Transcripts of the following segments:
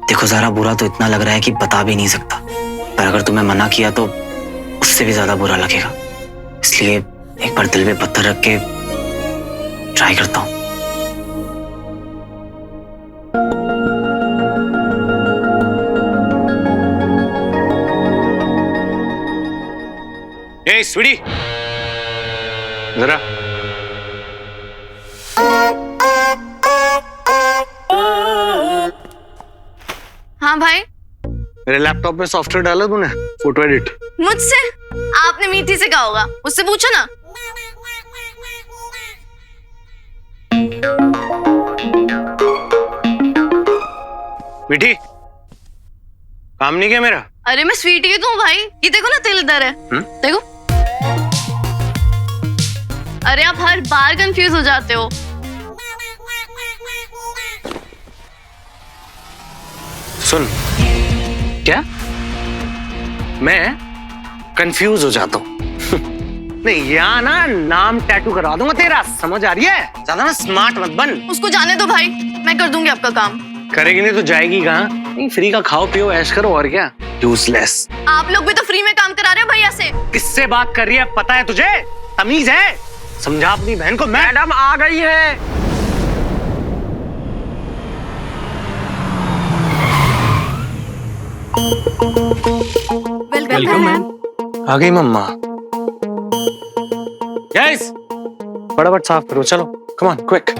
देखो ज़रा बुरा तो इतना लग रहा है कि बता भी नहीं सकता, पर अगर तुम्हें मना किया तो उससे भी ज्यादा बुरा लगेगा। इसलिए एक बार दिल में पत्थर रख के ट्राई करता हूँ। ए स्वीटी, जरा हाँ भाई। मेरे लैपटॉप में सॉफ्टवेयर डाला तूने फोटो एडिट? मुझसे? आपने मीठी से कहा होगा, उससे पूछो ना। मीठी, काम नहीं किया मेरा? अरे मैं स्वीटी ही तो हूँ भाई, ये देखो ना तिल इधर है। देखो। अरे आप हर बार कंफ्यूज हो जाते हो। सुन, क्या मैं कंफ्यूज हो जाता हूँ? नहीं, यहाँ ना नाम टैटू करवा दूंगा तेरा, समझ आ रही है? ज्यादा ना स्मार्ट मत बन। उसको जाने दो भाई, मैं कर दूंगी आपका काम। करेगी नहीं तो जाएगी कहाँ? नहीं, फ्री का खाओ पियो ऐश करो, और क्या। यूजलेस। आप लोग भी तो फ्री में काम करा रहे हो भैया से। किससे बात कर रही है पता है तुझे? तमीज है? समझा अपनी बहन को। मैडम आ गई है। Welcome ma'am. आ गई मम्मा। गाइस, फटाफट साफ करो, चलो come on quick.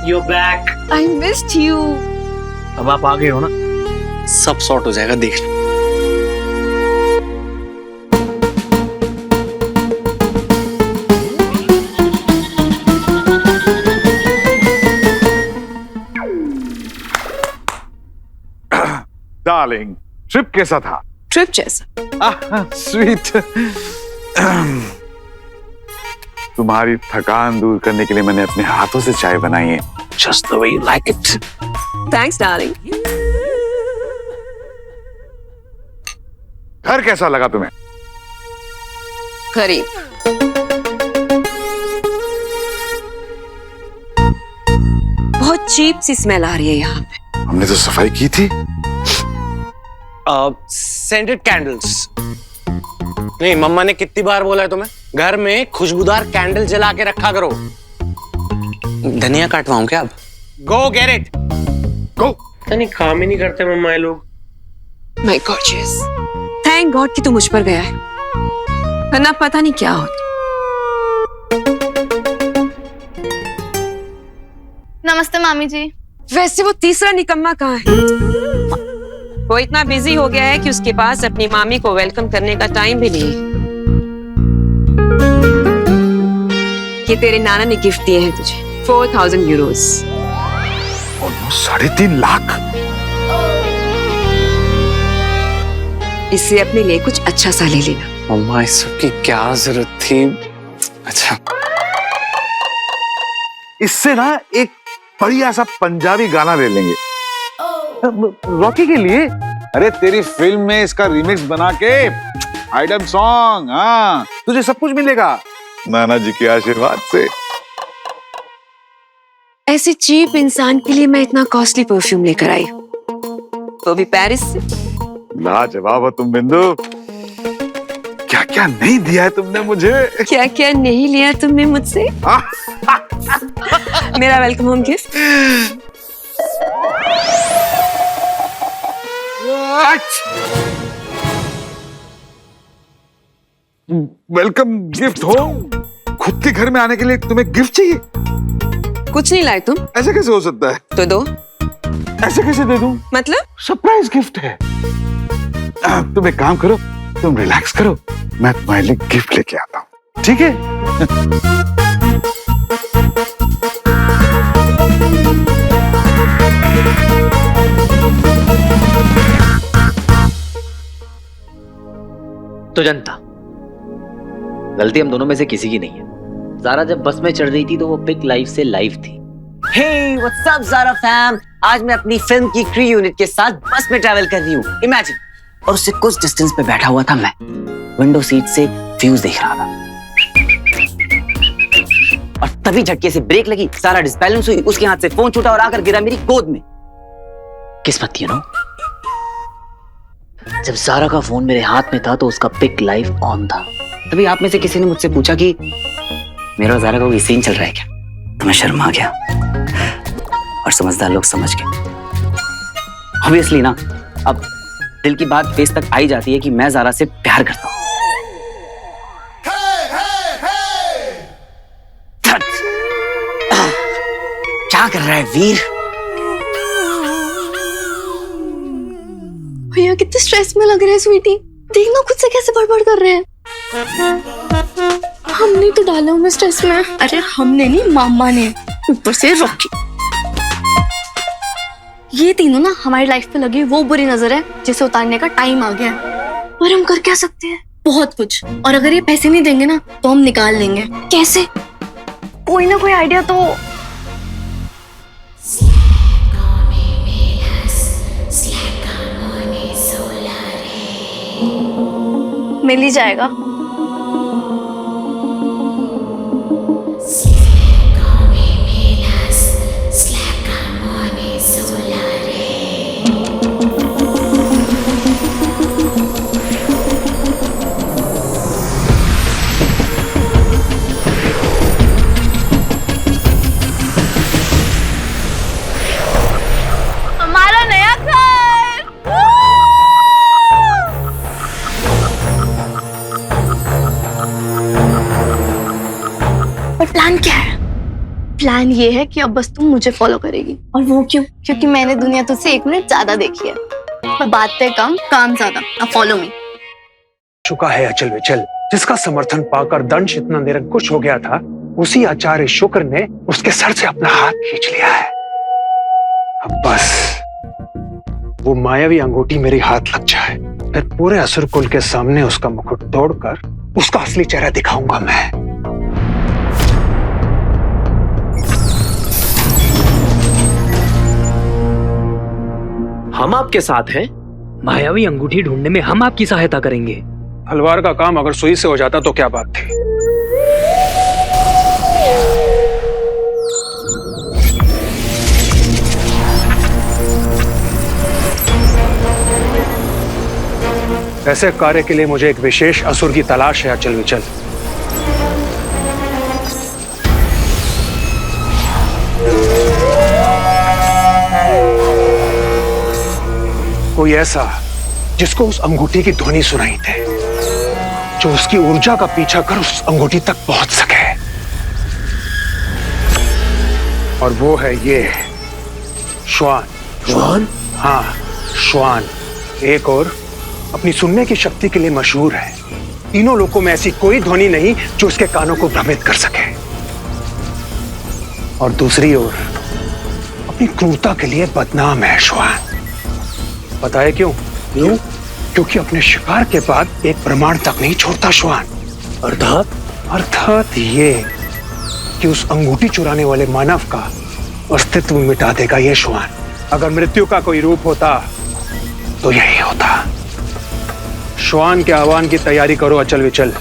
You're back. I missed you. अब आप आ गए हो ना, सब सॉर्ट हो जाएगा, देख लो। डार्लिंग, ट्रिप कैसा था? ट्रिप जैसा। स्वीट। तुम्हारी थकान दूर करने के लिए मैंने अपने हाथों से चाय बनाई है, just the way you like it. Thanks, darling. घर कैसा लगा तुम्हें? करीब। बहुत चीप सी स्मेल आ रही है यहाँ पे। हमने तो सफाई की थी। Scented candles. नहीं, मम्मा ने कितनी बार बोला है तुम्हें, घर में खुशबूदार कैंडल जला के रखा करो। धनिया काटवाऊं क्या अब? गो गेट इट, गो। नहीं, काम ही नहीं करते मम्मा ये लोग। My gorgeous. Thank God कि तू मुझ पर गया है, वरना पता नहीं क्या होता। नमस्ते मामी जी। वैसे वो तीसरा निकम्मा कहाँ है? वो इतना बिजी हो गया है कि उसके पास अपनी मामी को वेलकम करने का टाइम भी नहीं है। ये तेरे नाना ने गिफ्ट दिए हैं तुझे, 4000 यूरोस। ऑलमोस्ट 3.5 लाख। इससे अपने लिए कुछ अच्छा सा ले लेना। मम्मा, इस सब की क्या जरूरत थी? अच्छा, इससे ना एक बढ़िया सा पंजाबी गाना ले लेंगे रॉकी के लिए। अरे तेरी फिल्म में इसका रीमिक्स बना के आइटम सॉन्ग। हाँ, तुझे सब कुछ मिलेगा नाना जी के आशीर्वाद से। ऐसे चीप इंसान के लिए मैं इतना कॉस्टली परफ्यूम लेकर आई, वो भी पेरिस से। लाजवाब हो तुम बिंदु। क्या क्या नहीं दिया है तुमने मुझे। क्या क्या नहीं लिया तुमने मुझसे। मेरा welcome home gift. Welcome gift हो? खुद के घर में आने के लिए तुम्हें गिफ्ट चाहिए? कुछ नहीं लाए तुम? ऐसा कैसे हो सकता है? तो दो। ऐसे कैसे दे दूं? मतलब? सरप्राइज गिफ्ट है। तुम एक काम करो, तुम रिलैक्स करो, मैं तुम्हारे लिए गिफ्ट लेके आता हूँ, ठीक है? तो जनता, गलती हम दोनों में से किसी की नहीं है। ज़ारा जब बस में चढ़ रही थी तो वो पिक लाइव से लाइव थी। Hey, what's up, Zara fam? आज मैं अपनी फिल्म की क्रू यूनिट के साथ बस में ट्रैवल कर रही हूँ। इमेजिन, और उससे कुछ डिस्टेंस पे बैठा हुआ था मैं, विंडो सीट से व्यूज देख रहा था। और तभी झटके से ब्रेक लगी, सारा डिसबैलेंस हुई, उसके हाथ से फोन छूटा और आकर गिरा मेरी गोद में। किस्मत थी, जब ज़ारा का फोन मेरे हाथ में था तो उसका पिक लाइव ऑन था। तभी आप में से किसी ने मुझसे पूछा कि मेरा और ज़ारा का कोई सीन चल रहा है क्या? तो मैं शर्मा गया और समझदार लोग समझ गए। ऑब्वियसली ना, अब दिल की बात फेस तक आई जाती है कि मैं ज़ारा से प्यार करता हूँ। क्या कर रहा है वीर? भैया कितने स्ट्रेस में लग रहे हैं स्वीटी। देखना खुद से कैसे बड़बड़ कर रहे हैं। हमने तो डाला उन्हें स्ट्रेस में। अरे हमने नहीं, मामा ने, ऊपर से रॉकी। ये तीनों ना हमारी लाइफ पे लगी वो बुरी नजर है जिसे उतारने का टाइम आ गया है। और हम कर क्या सकते हैं? बहुत कुछ। और अगर ये पैसे नहीं देंगे ना तो हम निकाल लेंगे। कैसे? कोई ना कोई आइडिया तो मिल ही जाएगा। हमारा नया घर। पर प्लान क्या है? प्लान ये है कि अब बस तुम मुझे फॉलो करेगी। और वो क्यों? क्योंकि मैंने दुनिया तुझसे 1 मिनट ज्यादा देखी है। पर बातें कम, काम ज्यादा। अब फॉलो मी। चुका है अचल विचल, जिसका समर्थन पाकर दंश इतना निरंकुश हो गया था, उसी आचार्य शुक्र ने उसके सर से अपना हाथ खींच लिया है। अब बस वो मायावी अंगूठी मेरे हाथ लग जाए, फिर पूरे असुर कुल के सामने उसका मुकुट तोड़कर उसका असली चेहरा दिखाऊंगा मैं। हम आपके साथ हैं। मायावी अंगूठी ढूंढने में हम आपकी सहायता करेंगे। तलवार का काम अगर सुई से हो जाता तो क्या बात थी। ऐसे कार्य के लिए मुझे एक विशेष असुर की तलाश है अचल विचल। कोई ऐसा जिसको उस अंगूठी की ध्वनि सुनाई दे, जो उसकी ऊर्जा का पीछा कर उस अंगूठी तक पहुंच सके। और वो है ये श्वान। श्वान? हाँ, श्वान। एक और अपनी सुनने की शक्ति के लिए मशहूर है। तीनों लोगों में ऐसी कोई ध्वनि नहीं जो उसके कानों को भ्रमित कर सके। और दूसरी ओर अपनी क्रूरता के लिए बदनाम है श्वान। पता है क्यों? क्यों? क्योंकि अपने शिकार के बाद एक प्रमाण तक नहीं छोड़ता श्वान। अर्थात ये कि उस अंगूठी चुराने वाले मानव का अस्तित्व मिटा देगा ये श्वान। अगर मृत्यु का कोई रूप होता तो यही होता। श्वान के आह्वान की तैयारी करो अचल विचल।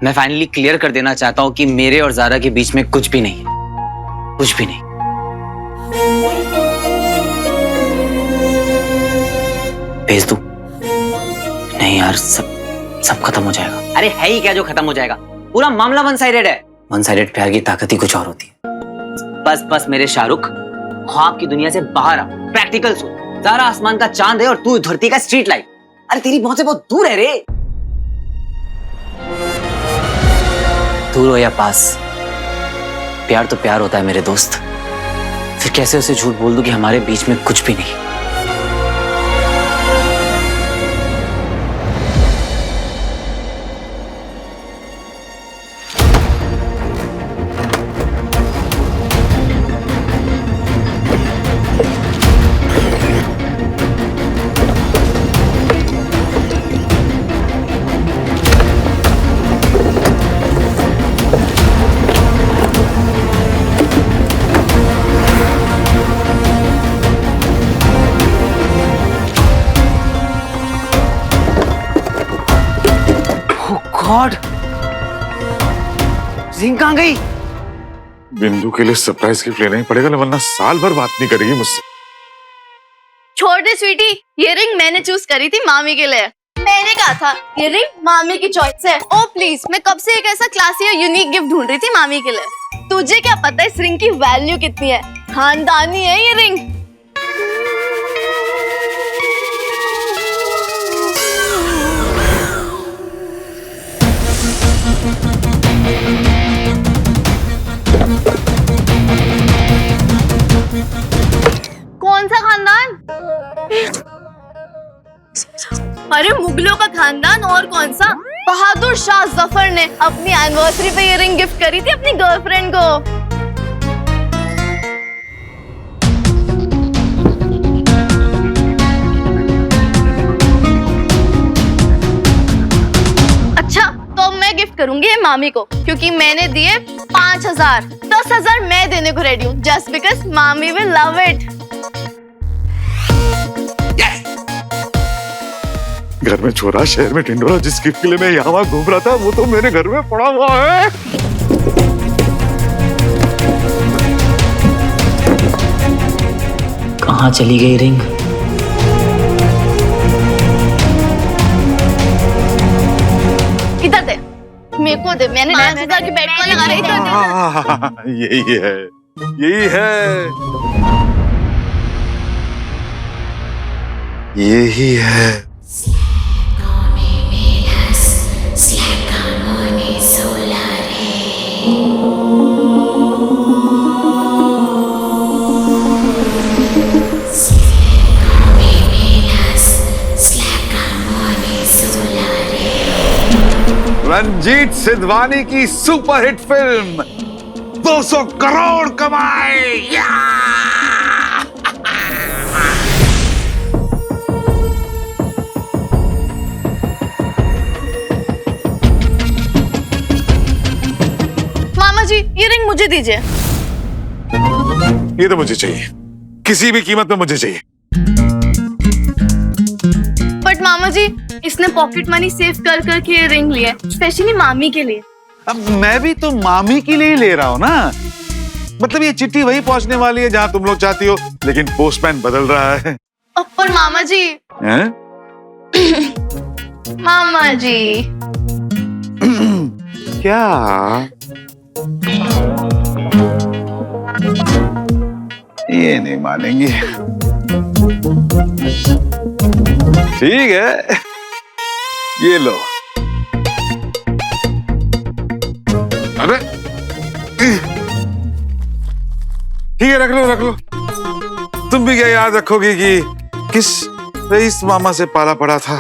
मैं फाइनली क्लियर कर देना चाहता हूं कि मेरे और जारा के बीच में कुछ भी नहीं है, कुछ भी नहीं। भेज दूं? नहीं यार, सब खत्म हो जाएगा। अरे है ही क्या जो खत्म हो जाएगा? पूरा मामला वन साइडेड है। वन साइडेड प्यार की ताकत ही कुछ और होती है। बस मेरे शाहरुख, ख्वाब की दुनिया से बाहर आ, प्रैक्टिकल सोच। जारा आसमान का चांद है और तू धरती का स्ट्रीट लाइट। अरे तेरी पहुंच से बहुत दूर है रे। दूर हो या पास, प्यार तो प्यार होता है मेरे दोस्त। फिर कैसे उसे झूठ बोल दूं कि हमारे बीच में कुछ भी नहीं। गॉड, रिंग कहां गई? बिंदु के लिए सरप्राइज गिफ्ट लेना ही पड़ेगा, वरना साल भर बात नहीं करेगी मुझसे। छोड़ दे स्वीटी, ये रिंग मैंने चूज करी थी मामी के लिए। मैंने कहा था ये रिंग मामी की चॉइस है। ओ प्लीज, मैं कब से एक ऐसा क्लासी और यूनिक गिफ्ट ढूंढ रही थी मामी के लिए। तुझे क्या पता इस रिंग की वैल्यू कितनी है? खानदानी है ये रिंग। कौन सा खानदान? अरे मुगलों का खानदान, और कौन सा? बहादुर शाह जफर ने अपनी एनिवर्सरी पे ये रिंग गिफ्ट करी थी अपनी गर्लफ्रेंड को। अच्छा, तो मैं गिफ्ट करूंगी ये मामी को, क्योंकि मैंने दिए 5,000। 10,000 मैं देने को रेडी हूँ, जस्ट बिकॉज मामी विल लव इट। घर में छोरा, शहर में टिंडोरा। जिस गिफ्ट के लिए मैं यहाँ घूम रहा था वो तो मेरे घर में पड़ा हुआ है। कहाँ चली गई रिंग? इधर दे, मेरे को दे। मैंने 5,000 की बेट को लगा रही थी। यही है, यही है, यही है। रंजीत सिद्धवानी की सुपरहिट फिल्म 200 करोड़ कमाए। मामा जी, ये रिंग मुझे दीजिए। ये तो मुझे चाहिए, किसी भी कीमत में मुझे चाहिए। बट मामा जी, इसने पॉकेट मनी सेव कर करके ये रिंग लिया है, स्पेशली मामी के लिए। अब मैं भी तो मामी के लिए ही ले रहा हूँ ना। मतलब ये चिट्ठी वही पहुंचने वाली है जहाँ तुम लोग चाहती हो, लेकिन पोस्टमैन बदल रहा है। पर मामा जी। हैं? मामा जी। क्या? ये नहीं मानेंगी। ठीक है, ये लो। अरे ठीक है, रख लो रख लो। तुम भी क्या याद रखोगे कि किस रईस मामा से पाला पड़ा था?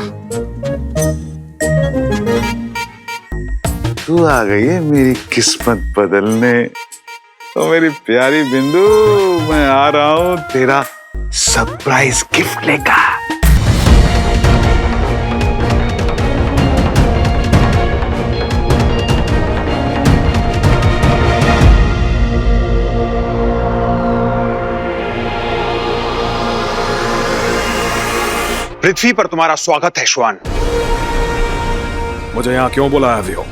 तू आ गई है मेरी किस्मत बदलने। तो मेरी प्यारी बिंदु, मैं आ रहा हूं तेरा सरप्राइज गिफ्ट लेकर। पृथ्वी पर तुम्हारा स्वागत है श्वान। मुझे यहाँ क्यों बुलाया हो?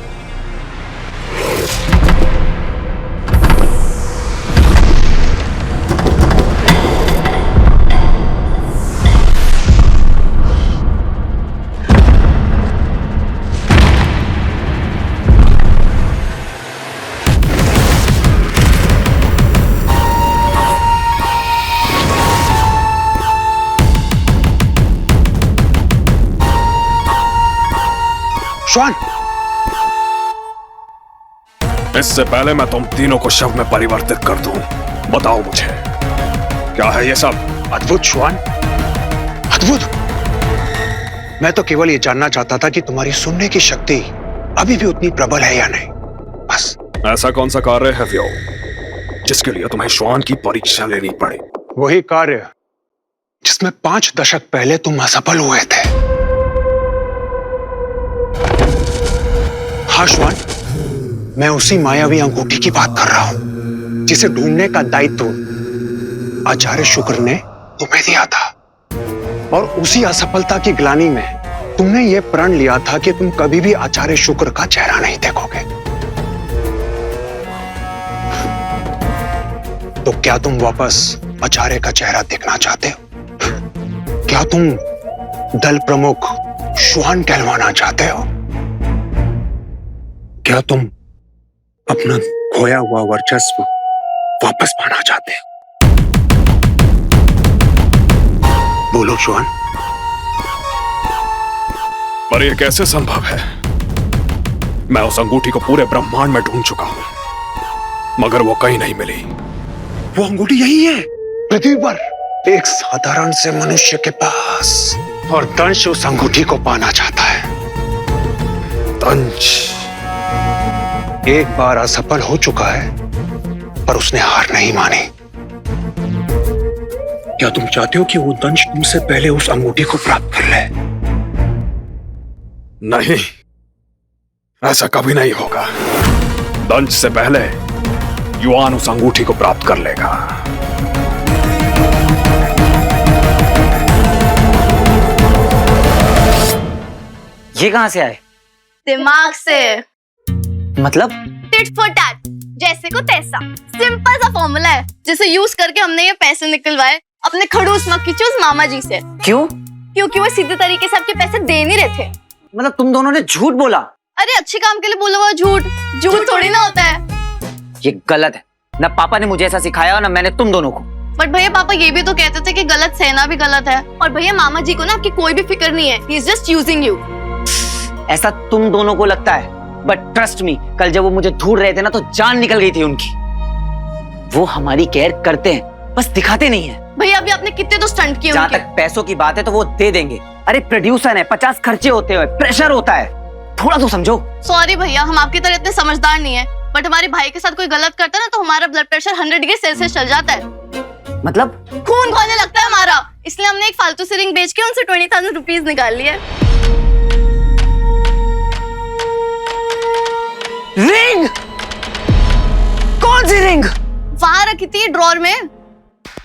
श्वान, इससे पहले मैं तुम तीनों को शव में परिवर्तित कर दूं, बताओ मुझे क्या है ये सब? अद्भुत श्वान, अद्भुत। मैं तो केवल ये जानना चाहता था कि तुम्हारी सुनने की शक्ति अभी भी उतनी प्रबल है या नहीं, बस। ऐसा कौन सा कार्य है व्यो जिसके लिए तुम्हें श्वान की परीक्षा लेनी पड़ी? वही कार्य जिसमें 5 दशक पहले तुम असफल हुए थे। हाँ श्वान, मैं उसी मायावी अंगूठी की बात कर रहा हूं जिसे ढूंढने का दायित्व आचार्य शुक्र ने तुम्हें दिया था। और उसी असफलता की ग्लानि में तुमने यह प्रण लिया था कि तुम कभी भी आचार्य शुक्र का चेहरा नहीं देखोगे। तो क्या तुम वापस आचार्य का चेहरा देखना चाहते हो? क्या तुम दल प्रमुख श्वान कहलवाना चाहते हो? क्या तुम अपना खोया हुआ वर्चस्व वापस पाना चाहते हो? बोलो श्वान। पर यह कैसे संभव है? मैं उस अंगूठी को पूरे ब्रह्मांड में ढूंढ चुका हूं मगर वो कहीं नहीं मिली। वो अंगूठी यही है पृथ्वी पर, एक साधारण से मनुष्य के पास, और दंश उस अंगूठी को पाना चाहता है। दंश एक बार असफल हो चुका है पर उसने हार नहीं मानी। क्या तुम चाहते हो कि वो दंश तुमसे पहले उस अंगूठी को प्राप्त कर ले? नहीं, ऐसा कभी नहीं होगा। दंश से पहले युआन उस अंगूठी को प्राप्त कर लेगा। ये कहां से आए? दिमाग से। मतलब? टिट फॉर टैट, जैसे को तैसा। सिंपल सा फॉर्मूला है जिसे यूज करके हमने ये पैसे निकलवाए अपने खड़ूस मक्खी चूस मामा जी से। क्यों? क्योंकि वो सीधे तरीके से आपके पैसे दे नहीं रहे थे। मतलब तुम दोनों ने झूठ बोला? अरे अच्छे काम के लिए बोला हुआ झूठ झूठ थोड़ी ना होता है। ये गलत है। ना पापा ने मुझे ऐसा सिखाया और ना मैंने तुम दोनों को। बट भैया पापा ये भी तो कहते थे कि गलत सहना भी गलत है। और भैया मामा जी को ना आपकी कोई भी फिक्र नहीं है। He is just using you. ऐसा तुम दोनों को लगता है, बट ट्रस्ट मी, कल जब वो मुझे ढूंढ रहे थे ना तो जान निकल गई थी उनकी। वो हमारी केयर करते हैं, बस दिखाते नहीं है। भैया अभी आपने कितने तो स्टंट किए। जहाँ तक पैसों की बात है तो वो दे देंगे। अरे प्रोड्यूसर है, 50 खर्चे होते हैं, प्रेशर होता है, थोड़ा तो समझो। सॉरी भैया, हम आपकी तरह इतने समझदार नहीं है। बट हमारे भाई के साथ कोई गलत करता है ना तो हमारा ब्लड प्रेशर 100 डिग्री सेल्सियस चल जाता है। मतलब? खून खोलने लगता है हमारा। इसलिए हमने एक फालतू सी रिंग बेच के उनसे 20,000 रुपीज निकाल लिए। रिंग? कौन सी रिंग? वहां रखी थी ड्रॉर में।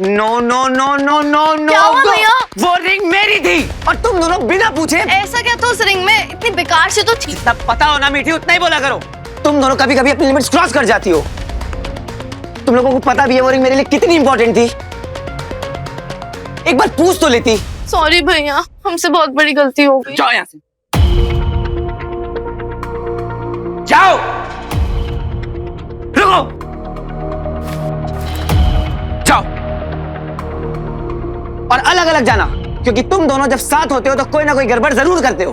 No no no no no no. क्या हुआ भैया? वो रिंग मेरी थी और तुम दोनों बिना पूछे। ऐसा क्या था उस रिंग में? इतनी बेकार से तो थी। जितना पता हो ना मीठी उतना ही बोला करो। तुम दोनों कभी कभी अपनी लिमिट्स क्रॉस कर जाती हो। तुम लोगों को पता भी है वो रिंग मेरे लिए कितनी इंपॉर्टेंट थी। एक बार पूछ तो लेती। सॉरी भैया, हमसे बहुत बड़ी गलती हो गई। जाओ यहाँ से, जाओ। रुको, जाओ। और अलग अलग जाना, क्योंकि तुम दोनों जब साथ होते हो तो कोई ना कोई गड़बड़ जरूर करते हो।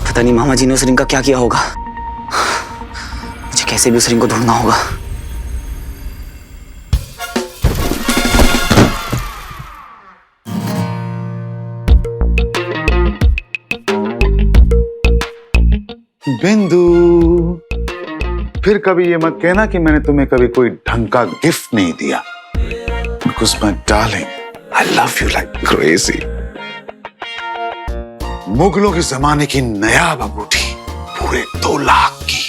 पता नहीं मामा जी ने उस रिंग का क्या किया होगा। मुझे कैसे भी उस रिंग को ढूंढना होगा। बिंदु, फिर कभी ये मत कहना कि मैंने तुम्हें कभी कोई ढंग का गिफ्ट नहीं दिया। Because my darling, I love you like crazy. मुगलों के जमाने की नायाब अंगूठी, पूरे 2 लाख की।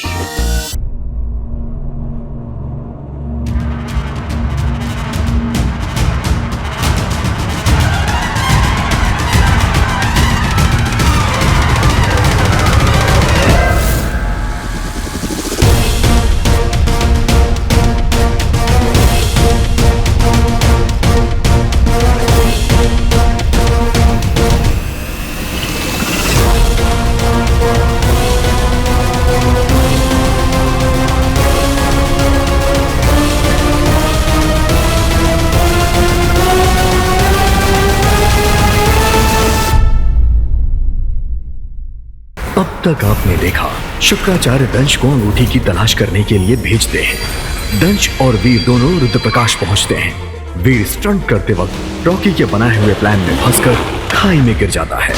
अब तक आपने देखा, शुक्राचार्य दंश को अंगूठी की तलाश करने के लिए भेजते हैं। दंश और वीर दोनों रुद्रप्रकाश पहुंचते हैं। वीर स्टंट करते वक्त रॉकी के बनाए हुए प्लान में फंसकर खाई में गिर जाता है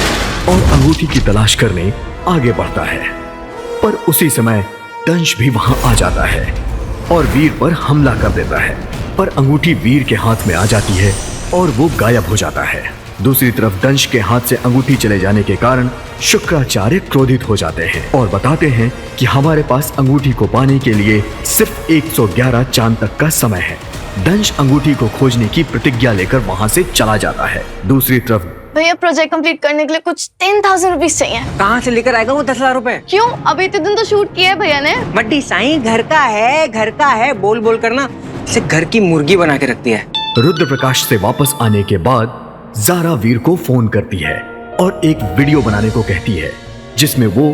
और अंगूठी की तलाश करने आगे बढ़ता है। पर उसी समय दंश भी वहां आ जाता है और वीर पर हमला कर देता है, पर अंगूठी वीर के हाथ में आ जाती है और वो गायब हो जाता है। दूसरी तरफ दंश के हाथ से अंगूठी चले जाने के कारण शुक्राचार्य क्रोधित हो जाते हैं और बताते हैं कि हमारे पास अंगूठी को पाने के लिए सिर्फ 111 चांद तक का समय है। दंश अंगूठी को खोजने की प्रतिज्ञा लेकर वहां से चला जाता है। दूसरी तरफ भैया प्रोजेक्ट कंप्लीट करने के लिए कुछ 10,000 रुपीज चाहिए। कहाँ से लेकर आएगा वो 10,000 रुपए? क्यों? अभी इतने दिन तो शूट किया है भैया ने। बड्डी साईं, घर का है बोल बोल करना इसे घर की मुर्गी बना के रखती है। रुद्रप्रकाश से वापस आने के बाद ज़ारा वीर को फोन करती है और एक वीडियो बनाने को कहती है जिसमें वो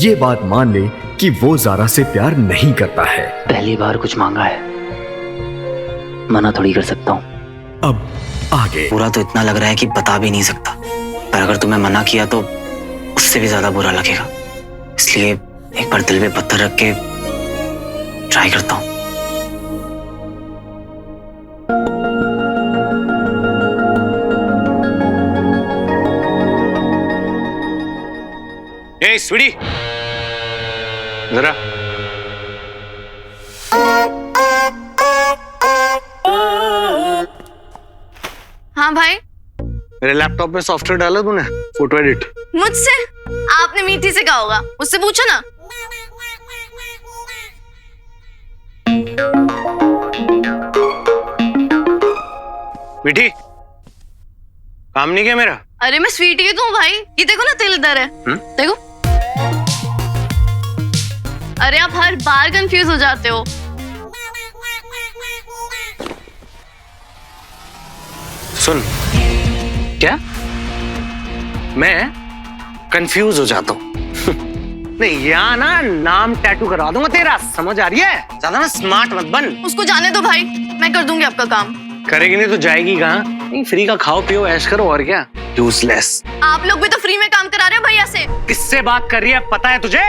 ये बात मान ले कि वो ज़ारा से प्यार नहीं करता है। पहली बार कुछ मांगा है, मना थोड़ी कर सकता हूँ। अब आगे बुरा तो इतना लग रहा है कि बता भी नहीं सकता, पर अगर तुम्हें मना किया तो उससे भी ज्यादा बुरा लगेगा। इसलिए एक बार दिल पे पत्थर रख के ट्राई करता हूँ। ए स्वीटी, जरा हाँ भाई। मेरे लैपटॉप में सॉफ्टवेयर डाला तूने फोटो एडिट? मुझसे? आपने मीठी से कहा होगा, उससे पूछो ना। मीठी, काम नहीं किया मेरा? अरे मैं स्वीटी तो हूँ भाई, ये देखो ना तिल इधर है। देखो। अरे आप हर बार कंफ्यूज हो जाते हो। सुन, क्या मैं कंफ्यूज हो जाता हूँ? नहीं, यहाँ ना नाम टैटू करवा दूंगा तेरा, समझ आ रही है? ज्यादा ना स्मार्ट मत बन। उसको जाने दो भाई, मैं कर दूंगी आपका काम। करेगी नहीं तो जाएगी कहाँ? नहीं, फ्री का खाओ पियो ऐश करो, और क्या। यूजलेस। आप लोग भी तो फ्री में काम करा रहे हो भैया से। किससे बात कर रही है पता है तुझे?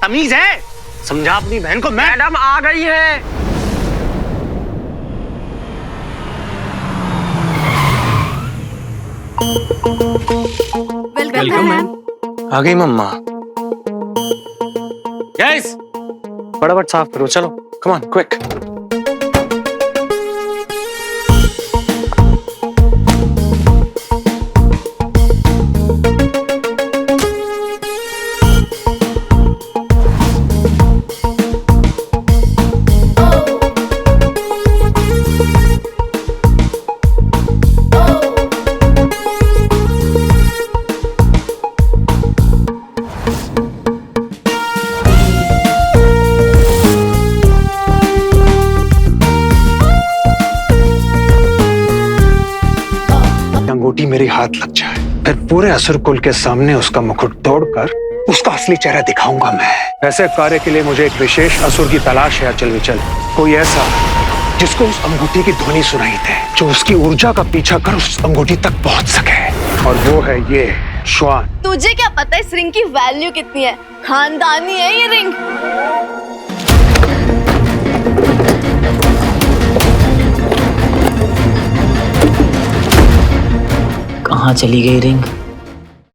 तमीज है? समझा अपनी बहन को। मैडम आ गई है। Welcome ma'am. आ गई मम्मा। गाइस, फटाफट साफ करो, चलो कम ऑन क्विक। अंगूठी मेरे हाथ लग जाए, फिर पूरे असुर कुल के सामने उसका मुकुट तोड़कर उसका असली चेहरा दिखाऊंगा मैं। ऐसे कार्य के लिए मुझे एक विशेष असुर की तलाश है अचल विचल। कोई ऐसा जिसको उस अंगूठी की ध्वनि सुनाई दे, जो उसकी ऊर्जा का पीछा कर उस अंगूठी तक पहुंच सके, और वो है ये श्वान। तुझे क्या पता इस रिंग की वैल्यू कितनी है? खानदानी है ये रिंग। कहाँ चली गई रिंग?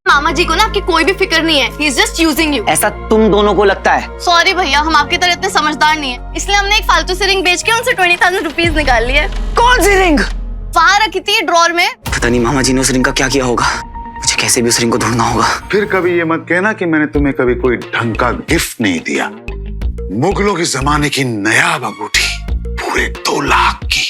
मामा जी को ना आपकी कोई भी फिक्र नहीं है। He is just using you। ऐसा तुम दोनों को लगता है? सॉरी भैया, हम आपकी तरह इतने समझदार नहीं है, इसलिए हमने एक फालतू से रिंग बेच के उनसे 20,000 रुपीज निकाल लिए। कौन सी रिंग? वहाँ रखी थी ड्रॉर में। पता नहीं मामा जी ने उस रिंग का क्या किया होगा, मुझे कैसे भी उस रिंग को ढूंढना होगा। फिर कभी ये मत कहना कि मैंने तुम्हें कभी कोई ढंग का गिफ्ट नहीं दिया। मुगलों के जमाने की नायाब अंगूठी, पूरे 2 लाख की।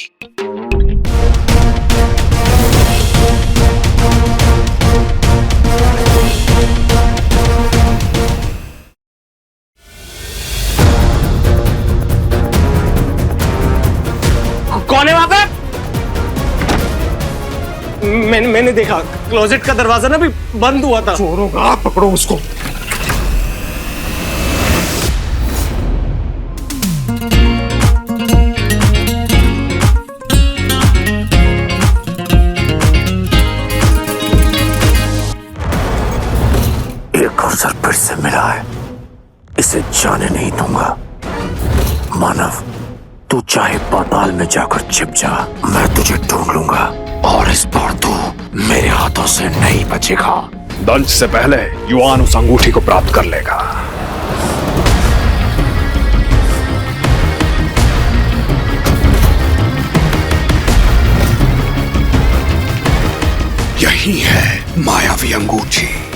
कौन है वहां पे? मैंने देखा क्लोजेट का दरवाजा ना भी बंद हुआ था। चोरों का हाथ पकड़ो उसको। एक और अवसर फिर से मिला है, इसे जाने नहीं दूंगा। मानव, तू चाहे पाताल में जाकर छिप जा, मैं तुझे ढूंढ लूंगा और इस बार तू मेरे हाथों से नहीं बचेगा। दंश से पहले युआन उस अंगूठी को प्राप्त कर लेगा। यही है मायावी अंगूठी।